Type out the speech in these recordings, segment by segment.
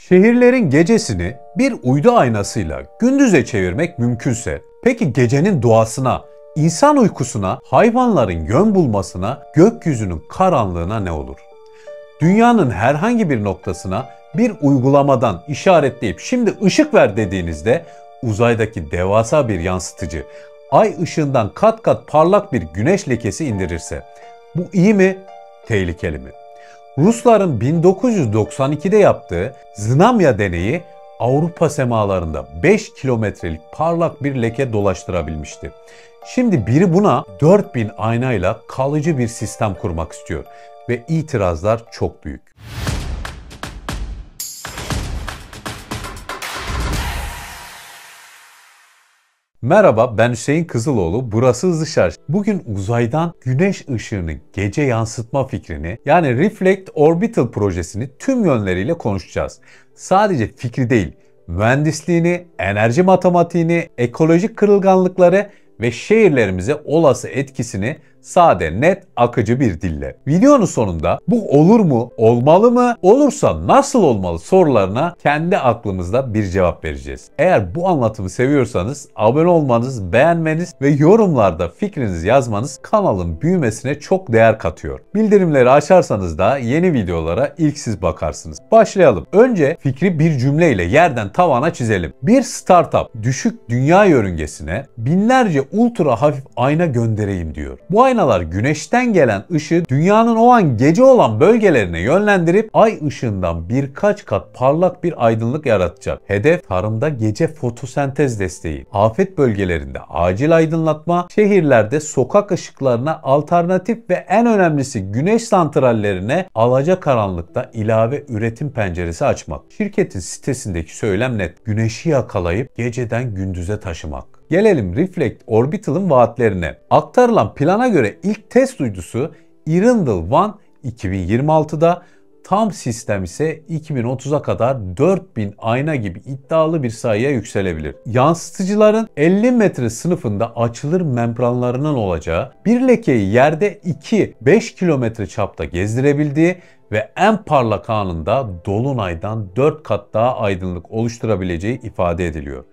Şehirlerin gecesini bir uydu aynasıyla gündüze çevirmek mümkünse, peki gecenin doğasına, insan uykusuna, hayvanların yön bulmasına, gökyüzünün karanlığına ne olur? Dünyanın herhangi bir noktasına bir uygulamadan işaretleyip şimdi ışık ver dediğinizde uzaydaki devasa bir yansıtıcı ay ışığından kat kat parlak bir güneş lekesi indirirse bu iyi mi, tehlikeli mi? Rusların 1992'de yaptığı Znamya deneyi Avrupa semalarında 5 kilometrelik parlak bir leke dolaştırabilmişti. Şimdi biri buna 4000 aynayla kalıcı bir sistem kurmak istiyor ve itirazlar çok büyük. Merhaba, ben Hüseyin Kızıloğlu, burası Hızlı Şarj. Bugün uzaydan güneş ışığını gece yansıtma fikrini, yani Reflect Orbital projesini tüm yönleriyle konuşacağız. Sadece fikri değil, mühendisliğini, enerji matematiğini, ekolojik kırılganlıkları ve şehirlerimize olası etkisini sade, net, akıcı bir dille. Videonun sonunda bu olur mu, olmalı mı, olursa nasıl olmalı sorularına kendi aklımızda bir cevap vereceğiz. Eğer bu anlatımı seviyorsanız abone olmanız, beğenmeniz ve yorumlarda fikrinizi yazmanız kanalın büyümesine çok değer katıyor. Bildirimleri açarsanız da yeni videolara ilk siz bakarsınız. Başlayalım. Önce fikri bir cümleyle yerden tavana çizelim. Bir startup düşük dünya yörüngesine binlerce ultra hafif ayna göndereyim diyor. Bu aynalar güneşten gelen ışığı dünyanın o an gece olan bölgelerine yönlendirip ay ışığından birkaç kat parlak bir aydınlık yaratacak. Hedef tarımda gece fotosentez desteği, afet bölgelerinde acil aydınlatma, şehirlerde sokak ışıklarına alternatif ve en önemlisi güneş santrallerine alacakaranlıkta ilave üretim penceresi açmak. Şirketin sitesindeki söylem net: güneşi yakalayıp geceden gündüze taşımak. Gelelim Reflect Orbital'ın vaatlerine. Aktarılan plana göre ilk test uydusu Earendel-1 2026'da, tam sistem ise 2030'a kadar 4000 ayna gibi iddialı bir sayıya yükselebilir. Yansıtıcıların 50 metre sınıfında açılır membranlarının olacağı, bir lekeyi yerde 2-5 kilometre çapta gezdirebildiği ve en parlak anında dolunaydan 4 kat daha aydınlık oluşturabileceği ifade ediliyor.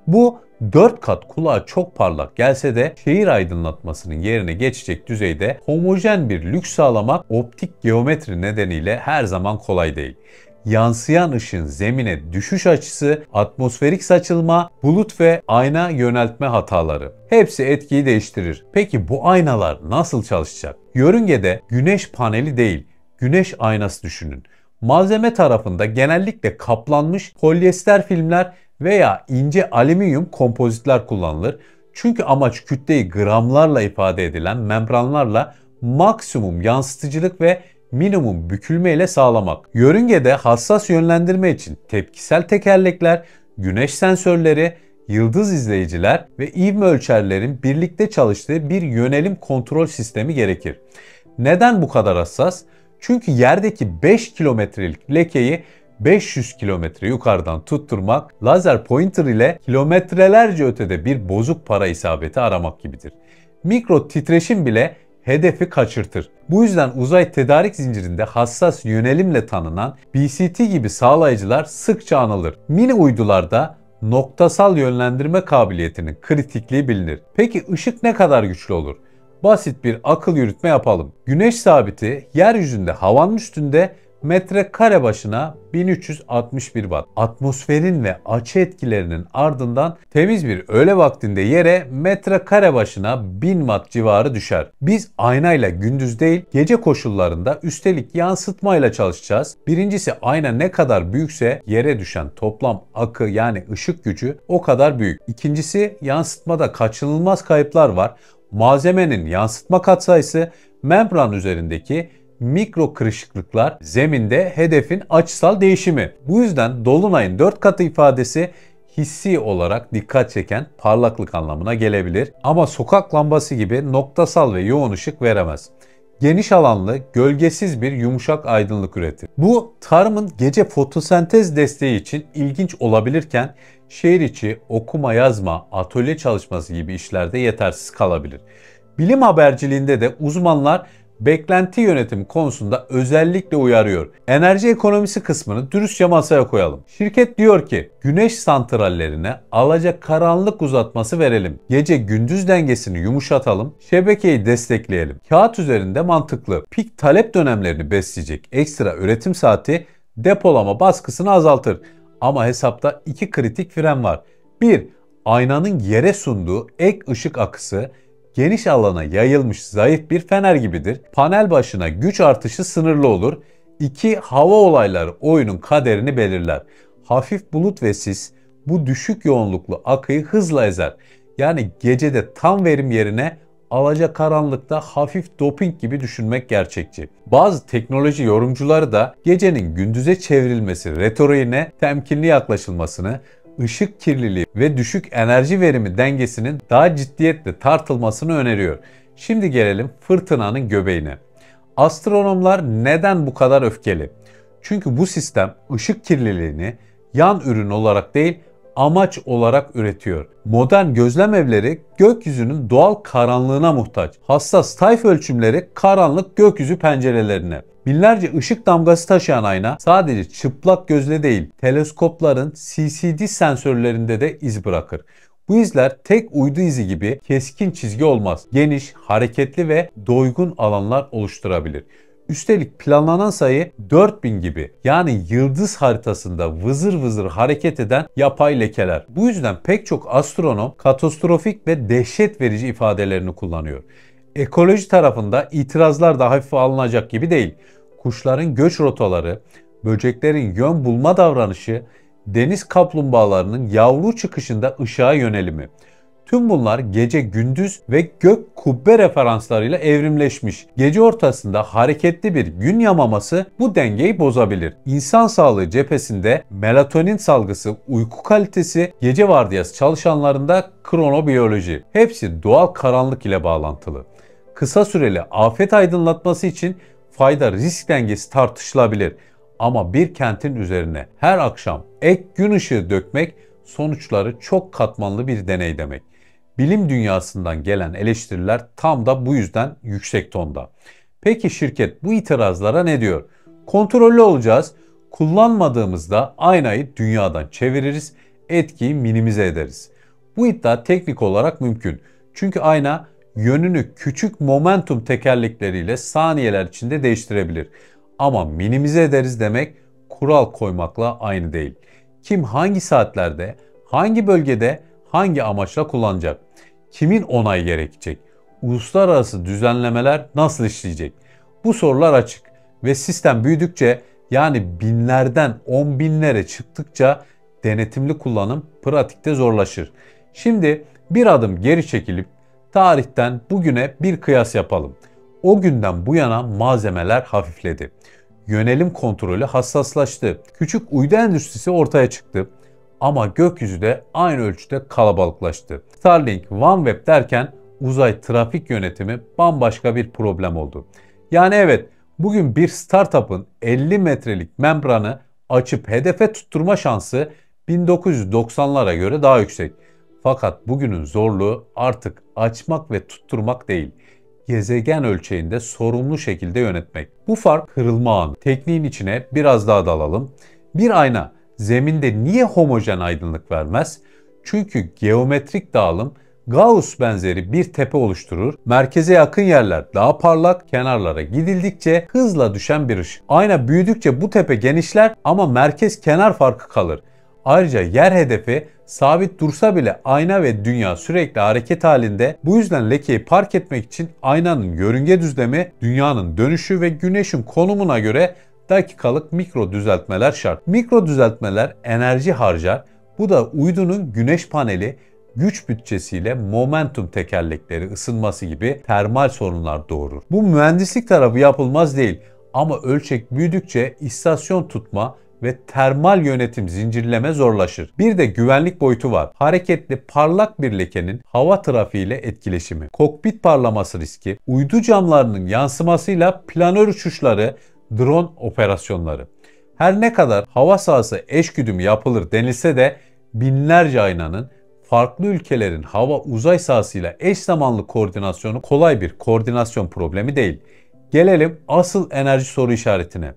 Bu 4 kat kulağa çok parlak gelse de şehir aydınlatmasının yerine geçecek düzeyde homojen bir lüks sağlamak optik geometri nedeniyle her zaman kolay değil. Yansıyan ışığın zemine düşüş açısı, atmosferik saçılma, bulut ve ayna yöneltme hataları hepsi etkiyi değiştirir. Peki bu aynalar nasıl çalışacak? Yörüngede güneş paneli değil, güneş aynası düşünün. Malzeme tarafında genellikle kaplanmış polyester filmler veya ince alüminyum kompozitler kullanılır. Çünkü amaç kütleyi gramlarla ifade edilen membranlarla maksimum yansıtıcılık ve minimum bükülme ile sağlamak. Yörüngede hassas yönlendirme için tepkisel tekerlekler, güneş sensörleri, yıldız izleyiciler ve ivme ölçerlerin birlikte çalıştığı bir yönelim kontrol sistemi gerekir. Neden bu kadar hassas? Çünkü yerdeki 5 kilometrelik lekeyi 500 kilometre yukarıdan tutturmak, lazer pointer ile kilometrelerce ötede bir bozuk para isabeti aramak gibidir. Mikro titreşim bile hedefi kaçırtır. Bu yüzden uzay tedarik zincirinde hassas yönelimle tanınan BCT gibi sağlayıcılar sıkça anılır. Mini uydularda noktasal yönlendirme kabiliyetinin kritikliği bilinir. Peki ışık ne kadar güçlü olur? Basit bir akıl yürütme yapalım. Güneş sabiti yeryüzünde havanın üstünde metrekare başına 1361 watt. Atmosferin ve açı etkilerinin ardından temiz bir öğle vaktinde yere metrekare başına 1000 watt civarı düşer. Biz aynayla gündüz değil, gece koşullarında üstelik yansıtmayla çalışacağız. Birincisi, ayna ne kadar büyükse yere düşen toplam akı yani ışık gücü o kadar büyük. İkincisi, yansıtmada kaçınılmaz kayıplar var. Malzemenin yansıtma katsayısı, membran üzerindeki mikro kırışıklıklar, zeminde hedefin açısal değişimi. Bu yüzden dolunayın 4 katı ifadesi hissi olarak dikkat çeken parlaklık anlamına gelebilir. Ama sokak lambası gibi noktasal ve yoğun ışık veremez. Geniş alanlı, gölgesiz bir yumuşak aydınlık üretir. Bu tarımın gece fotosentez desteği için ilginç olabilirken şehir içi okuma yazma, atölye çalışması gibi işlerde yetersiz kalabilir. Bilim haberciliğinde de uzmanlar beklenti yönetimi konusunda özellikle uyarıyor. Enerji ekonomisi kısmını dürüstçe masaya koyalım. Şirket diyor ki güneş santrallerine alacakaranlık uzatması verelim. Gece gündüz dengesini yumuşatalım. Şebekeyi destekleyelim. Kağıt üzerinde mantıklı. Pik talep dönemlerini besleyecek ekstra üretim saati depolama baskısını azaltır. Ama hesapta iki kritik fren var. 1. Aynanın yere sunduğu ek ışık akısı geniş alana yayılmış zayıf bir fener gibidir. Panel başına güç artışı sınırlı olur. 2. Hava olayları oyunun kaderini belirler. Hafif bulut ve sis bu düşük yoğunluklu akıyı hızla ezer. Yani gecede tam verim yerine alacakaranlıkta hafif doping gibi düşünmek gerçekçi. Bazı teknoloji yorumcuları da gecenin gündüze çevrilmesi retoriğine temkinli yaklaşılmasını, ışık kirliliği ve düşük enerji verimi dengesinin daha ciddiyetle tartılmasını öneriyor. Şimdi gelelim fırtınanın göbeğine. Astronomlar neden bu kadar öfkeli? Çünkü bu sistem ışık kirliliğini yan ürün olarak değil, amaç olarak üretiyor. Modern gözlem evleri gökyüzünün doğal karanlığına muhtaç. Hassas tayf ölçümleri karanlık gökyüzü pencerelerine. Binlerce ışık damgası taşıyan ayna sadece çıplak gözle değil, teleskopların CCD sensörlerinde de iz bırakır. Bu izler tek uydu izi gibi keskin çizgi olmaz. Geniş, hareketli ve doygun alanlar oluşturabilir. Üstelik planlanan sayı 4000 gibi, yani yıldız haritasında vızır vızır hareket eden yapay lekeler. Bu yüzden pek çok astronom katastrofik ve dehşet verici ifadelerini kullanıyor. Ekoloji tarafında itirazlar da hafife alınacak gibi değil. Kuşların göç rotaları, böceklerin yön bulma davranışı, deniz kaplumbağalarının yavru çıkışında ışığa yönelimi. Tüm bunlar gece gündüz ve gök kubbe referanslarıyla evrimleşmiş. Gece ortasında hareketli bir gün yamaması bu dengeyi bozabilir. İnsan sağlığı cephesinde melatonin salgısı, uyku kalitesi, gece vardiyası çalışanlarında kronobiyoloji. Hepsi doğal karanlık ile bağlantılı. Kısa süreli afet aydınlatması için fayda risk dengesi tartışılabilir. Ama bir kentin üzerine her akşam ek gün ışığı dökmek sonuçları çok katmanlı bir deney demek. Bilim dünyasından gelen eleştiriler tam da bu yüzden yüksek tonda. Peki şirket bu itirazlara ne diyor? Kontrollü olacağız. Kullanmadığımızda aynayı dünyadan çeviririz, etkiyi minimize ederiz. Bu iddia teknik olarak mümkün. Çünkü ayna yönünü küçük momentum tekerlekleriyle saniyeler içinde değiştirebilir. Ama minimize ederiz demek kural koymakla aynı değil. Kim hangi saatlerde, hangi bölgede, hangi amaçla kullanacak? Kimin onayı gerekecek? Uluslararası düzenlemeler nasıl işleyecek? Bu sorular açık ve sistem büyüdükçe, yani binlerden 10 binlere çıktıkça denetimli kullanım pratikte zorlaşır. Şimdi bir adım geri çekilip tarihten bugüne bir kıyas yapalım. O günden bu yana malzemeler hafifledi. Yönelim kontrolü hassaslaştı. Küçük uydu endüstrisi ortaya çıktı. Ama gökyüzü de aynı ölçüde kalabalıklaştı. Starlink, OneWeb derken uzay trafik yönetimi bambaşka bir problem oldu. Yani evet, bugün bir startup'ın 50 metrelik membranı açıp hedefe tutturma şansı 1990'lara göre daha yüksek. Fakat bugünün zorluğu artık açmak ve tutturmak değil, gezegen ölçeğinde sorumlu şekilde yönetmek. Bu fark kırılma anı. Tekniğin içine biraz daha dalalım. Bir ayna zeminde niye homojen aydınlık vermez? Çünkü geometrik dağılım Gauss benzeri bir tepe oluşturur. Merkeze yakın yerler daha parlak, kenarlara gidildikçe hızla düşen bir ışık. Ayna büyüdükçe bu tepe genişler ama merkez kenar farkı kalır. Ayrıca yer hedefi sabit dursa bile ayna ve dünya sürekli hareket halinde. Bu yüzden lekeyi fark etmek için aynanın yörünge düzlemi, dünyanın dönüşü ve güneşin konumuna göre dakikalık mikro düzeltmeler şart. Mikro düzeltmeler enerji harcar. Bu da uydunun güneş paneli, güç bütçesiyle momentum tekerlekleri ısınması gibi termal sorunlar doğurur. Bu mühendislik tarafı yapılmaz değil ama ölçek büyüdükçe istasyon tutma ve termal yönetim zincirleme zorlaşır. Bir de güvenlik boyutu var. Hareketli parlak bir lekenin hava trafiğiyle etkileşimi, kokpit parlaması riski, uydu camlarının yansımasıyla planör uçuşları, drone operasyonları. Her ne kadar hava sahası eşgüdüm yapılır denilse de binlerce aynanın farklı ülkelerin hava uzay sahasıyla eş zamanlı koordinasyonu kolay bir koordinasyon problemi değil. Gelelim asıl enerji soru işaretine.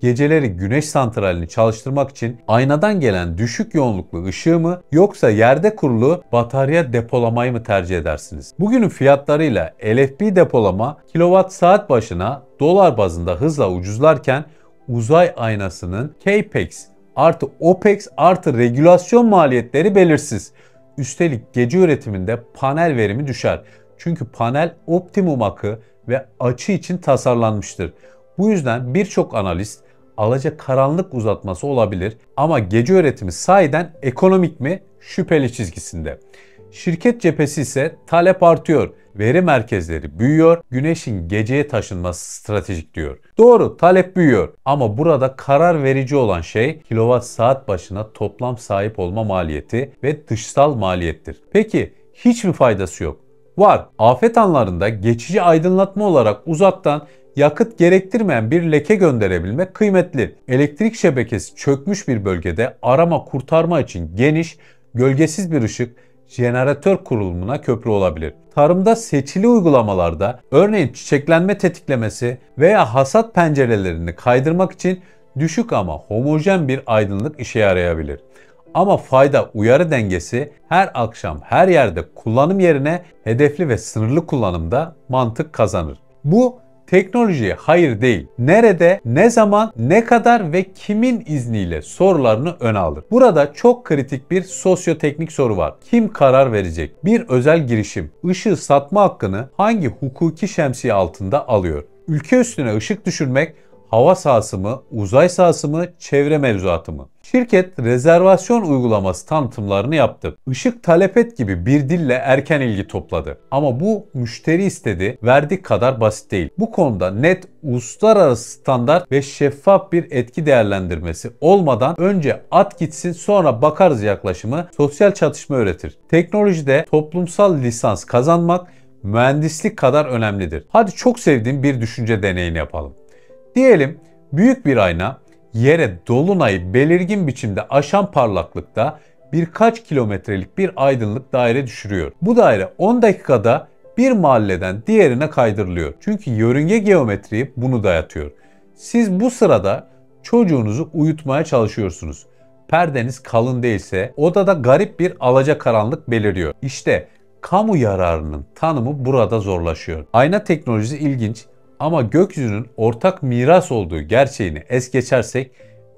Geceleri güneş santralini çalıştırmak için aynadan gelen düşük yoğunluklu ışığı mı yoksa yerde kurulu batarya depolamayı mı tercih edersiniz? Bugünün fiyatlarıyla LFP depolama kilowatt saat başına dolar bazında hızla ucuzlarken uzay aynasının CAPEX artı OPEX artı regülasyon maliyetleri belirsiz. Üstelik gece üretiminde panel verimi düşer. Çünkü panel optimum akı ve açı için tasarlanmıştır. Bu yüzden birçok analist alacakaranlık uzatması olabilir ama gece üretimi sahiden ekonomik mi şüpheli çizgisinde. Şirket cephesi ise talep artıyor, veri merkezleri büyüyor, güneşin geceye taşınması stratejik diyor. Doğru, talep büyüyor ama burada karar verici olan şey kilowatt saat başına toplam sahip olma maliyeti ve dışsal maliyettir. Peki hiç mi faydası yok? Var. Afet anlarında geçici aydınlatma olarak uzaktan yakıt gerektirmeyen bir leke gönderebilmek kıymetli. Elektrik şebekesi çökmüş bir bölgede arama kurtarma için geniş, gölgesiz bir ışık jeneratör kurulumuna köprü olabilir. Tarımda seçili uygulamalarda örneğin çiçeklenme tetiklemesi veya hasat pencerelerini kaydırmak için düşük ama homojen bir aydınlık işe yarayabilir. Ama fayda uyarı dengesi her akşam her yerde kullanım yerine hedefli ve sınırlı kullanımda mantık kazanır. Bu teknolojiye hayır değil, nerede, ne zaman, ne kadar ve kimin izniyle sorularını öne alır. Burada çok kritik bir sosyoteknik soru var. Kim karar verecek? Bir özel girişim ışığı satma hakkını hangi hukuki şemsiye altında alıyor? Ülke üstüne ışık düşürmek hava sahası mı, uzay sahası mı, çevre mevzuatı mı? Şirket rezervasyon uygulaması tanıtımlarını yaptı. Işık talep et gibi bir dille erken ilgi topladı. Ama bu müşteri istedi, verdik kadar basit değil. Bu konuda net uluslararası standart ve şeffaf bir etki değerlendirmesi olmadan önce at gitsin sonra bakarız yaklaşımı sosyal çatışma öğretir. Teknolojide toplumsal lisans kazanmak mühendislik kadar önemlidir. Hadi çok sevdiğim bir düşünce deneyini yapalım. Diyelim büyük bir ayna yere dolunayı belirgin biçimde aşan parlaklıkta birkaç kilometrelik bir aydınlık daire düşürüyor. Bu daire 10 dakikada bir mahalleden diğerine kaydırılıyor. Çünkü yörünge geometriyi bunu dayatıyor. Siz bu sırada çocuğunuzu uyutmaya çalışıyorsunuz. Perdeniz kalın değilse odada garip bir alacakaranlık beliriyor. İşte kamu yararının tanımı burada zorlaşıyor. Ayna teknolojisi ilginç. Ama gökyüzünün ortak miras olduğu gerçeğini es geçersek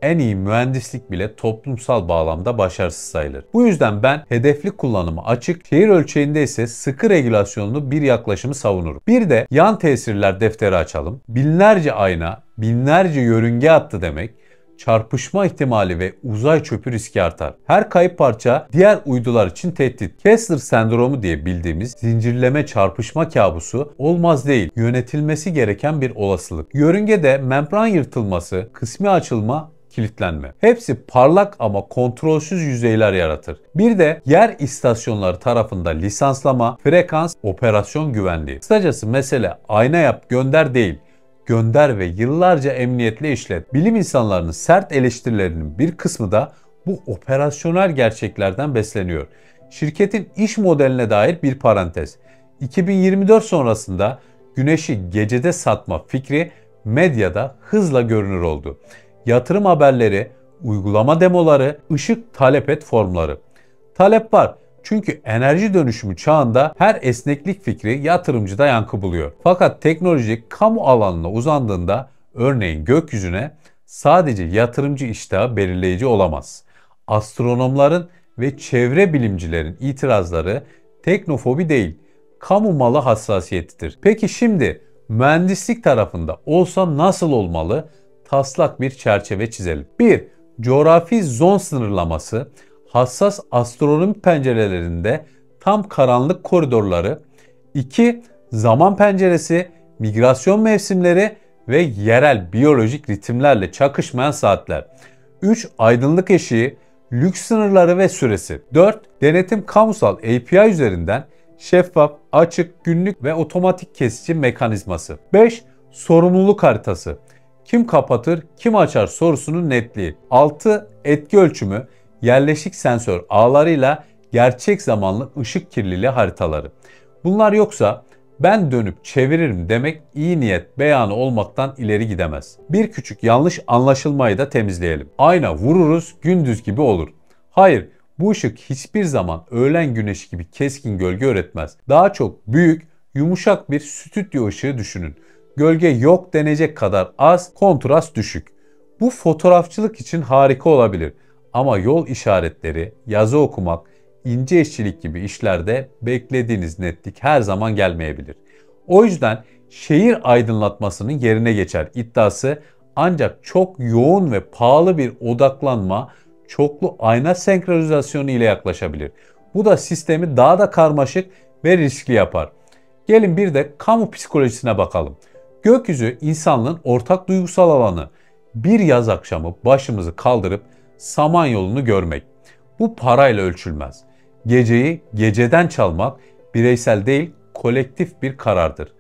en iyi mühendislik bile toplumsal bağlamda başarısız sayılır. Bu yüzden ben hedefli kullanımı açık, şehir ölçeğinde ise sıkı regülasyonlu bir yaklaşımı savunurum. Bir de yan tesirler defteri açalım. Binlerce ayna, binlerce yörünge hattı demek, çarpışma ihtimali ve uzay çöpü riski artar. Her kayıp parça diğer uydular için tehdit. Kessler sendromu diye bildiğimiz zincirleme çarpışma kabusu olmaz değil, yönetilmesi gereken bir olasılık. Yörüngede membran yırtılması, kısmi açılma, kilitlenme. Hepsi parlak ama kontrolsüz yüzeyler yaratır. Bir de yer istasyonları tarafında lisanslama, frekans, operasyon güvenliği. Kısacası mesele ayna yap gönder değil. Gönder ve yıllarca emniyetle işlet. Bilim insanlarının sert eleştirilerinin bir kısmı da bu operasyonel gerçeklerden besleniyor. Şirketin iş modeline dair bir parantez. 2024 sonrasında güneşi gecede satma fikri medyada hızla görünür oldu. Yatırım haberleri, uygulama demoları, ışık talep et formları. Talep var. Çünkü enerji dönüşümü çağında her esneklik fikri yatırımcıda yankı buluyor. Fakat teknoloji kamu alanına uzandığında örneğin gökyüzüne sadece yatırımcı iştahı belirleyici olamaz. Astronomların ve çevre bilimcilerin itirazları teknofobi değil, kamu malı hassasiyetidir. Peki şimdi mühendislik tarafında olsa nasıl olmalı? Taslak bir çerçeve çizelim. 1. Coğrafi zon sınırlaması. Hassas astronomi pencerelerinde tam karanlık koridorları, 2. Zaman penceresi, migrasyon mevsimleri ve yerel biyolojik ritimlerle çakışmayan saatler, 3. Aydınlık eşiği, lüks sınırları ve süresi, 4. Denetim kamusal API üzerinden şeffaf, açık, günlük ve otomatik kesici mekanizması, 5. Sorumluluk haritası, kim kapatır, kim açar sorusunun netliği, 6. Etki ölçümü, yerleşik sensör ağlarıyla gerçek zamanlı ışık kirliliği haritaları. Bunlar yoksa Ben dönüp çeviririm demek iyi niyet beyanı olmaktan ileri gidemez. Bir küçük yanlış anlaşılmayı da temizleyelim. Ayna vururuz gündüz gibi olur. Hayır, bu ışık hiçbir zaman öğlen güneşi gibi keskin gölge üretmez. Daha çok büyük, yumuşak bir stüdyo ışığı düşünün. Gölge yok denecek kadar az, kontrast düşük. Bu fotoğrafçılık için harika olabilir. Ama yol işaretleri, yazı okumak, ince işçilik gibi işlerde beklediğiniz netlik her zaman gelmeyebilir. O yüzden şehir aydınlatmasının yerine geçer iddiası ancak çok yoğun ve pahalı bir odaklanma, çoklu ayna senkronizasyonu ile yaklaşabilir. Bu da sistemi daha da karmaşık ve riskli yapar. Gelin bir de kamu psikolojisine bakalım. Gökyüzü insanlığın ortak duygusal alanı. Bir yaz akşamı başımızı kaldırıp Samanyolu'nu görmek. Bu parayla ölçülmez. Geceyi geceden çalmak bireysel değil kolektif bir karardır.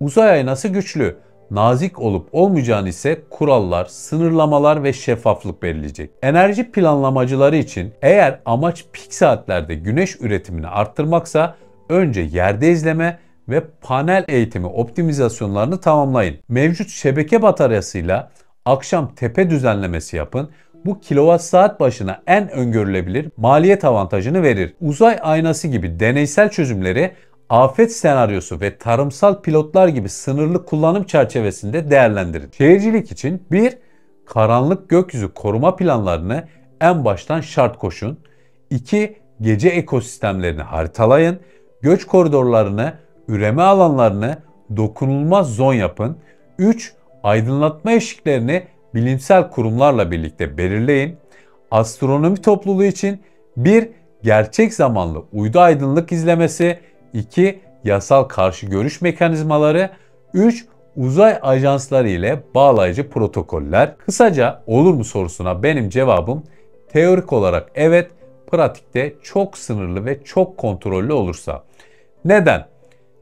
Uzay aynası güçlü. Nazik olup olmayacağını ise kurallar, sınırlamalar ve şeffaflık belirleyecek. Enerji planlamacıları için eğer amaç pik saatlerde güneş üretimini arttırmaksa önce yerde izleme ve panel eğitimi optimizasyonlarını tamamlayın. Mevcut şebeke bataryasıyla akşam tepe düzenlemesi yapın. Bu kilowatt saat başına en öngörülebilir maliyet avantajını verir. Uzay aynası gibi deneysel çözümleri afet senaryosu ve tarımsal pilotlar gibi sınırlı kullanım çerçevesinde değerlendirin. Şehircilik için karanlık gökyüzü koruma planlarını en baştan şart koşun. 2. Gece ekosistemlerini haritalayın. Göç koridorlarını, üreme alanlarını dokunulmaz zon yapın. 3. Aydınlatma eşiklerini bilimsel kurumlarla birlikte belirleyin. Astronomi topluluğu için gerçek zamanlı uydu aydınlık izlemesi, 2. Yasal karşı görüş mekanizmaları, 3. Uzay ajansları ile bağlayıcı protokoller. Kısaca olur mu sorusuna benim cevabım teorik olarak evet, pratikte çok sınırlı ve çok kontrollü olursa. Neden?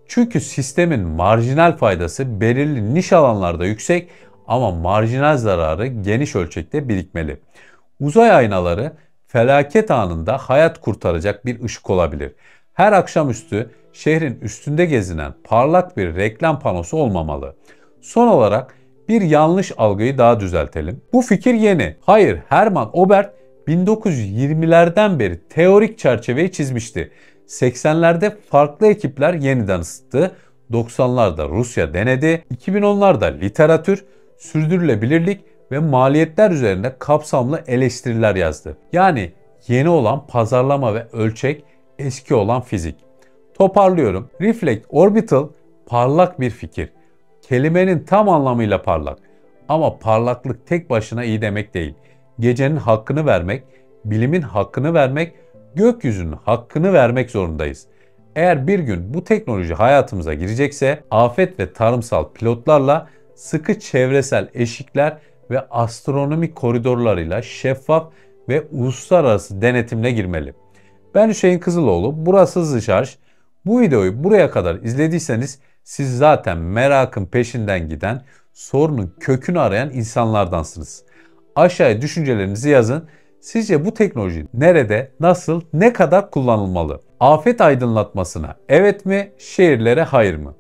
Çünkü sistemin marjinal faydası belirli niş alanlarda yüksek ama marjinal zararı geniş ölçekte birikmeli. Uzay aynaları felaket anında hayat kurtaracak bir ışık olabilir. Her akşamüstü şehrin üstünde gezinen parlak bir reklam panosu olmamalı. Son olarak bir yanlış algıyı daha düzeltelim. Bu fikir yeni. Hayır, Hermann Oberth 1920'lerden beri teorik çerçeveyi çizmişti. 80'lerde farklı ekipler yeniden ısıttı. 90'larda Rusya denedi. 2010'larda literatür, sürdürülebilirlik ve maliyetler üzerinde kapsamlı eleştiriler yazdı. Yani yeni olan pazarlama ve ölçek, eski olan fizik. Toparlıyorum. Reflect Orbital parlak bir fikir. Kelimenin tam anlamıyla parlak. Ama parlaklık tek başına iyi demek değil. Gecenin hakkını vermek, bilimin hakkını vermek, gökyüzünün hakkını vermek zorundayız. Eğer bir gün bu teknoloji hayatımıza girecekse afet ve tarımsal pilotlarla sıkı çevresel eşikler ve astronomik koridorlarıyla şeffaf ve uluslararası denetimle girmeli. Ben Hüseyin Kızıloğlu, burası Hızlı Şarj. Bu videoyu buraya kadar izlediyseniz siz zaten merakın peşinden giden, sorunun kökünü arayan insanlardansınız. Aşağıya düşüncelerinizi yazın. Sizce bu teknoloji nerede, nasıl, ne kadar kullanılmalı? Afet aydınlatmasına evet mi, şehirlere hayır mı?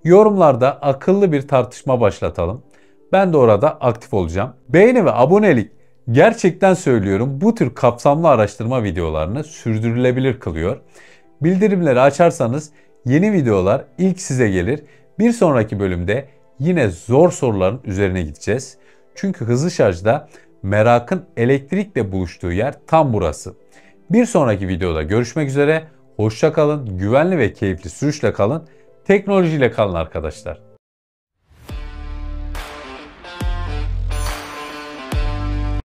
Yorumlarda akıllı bir tartışma başlatalım. Ben de orada aktif olacağım. Beğeni ve abonelik gerçekten söylüyorum bu tür kapsamlı araştırma videolarını sürdürülebilir kılıyor. Bildirimleri açarsanız yeni videolar ilk size gelir. Bir sonraki bölümde yine zor soruların üzerine gideceğiz. Çünkü hızlı şarjda merakın elektrikle buluştuğu yer tam burası. Bir sonraki videoda görüşmek üzere. Hoşça kalın, güvenli ve keyifli sürüşle kalın, teknolojiyle kalın arkadaşlar.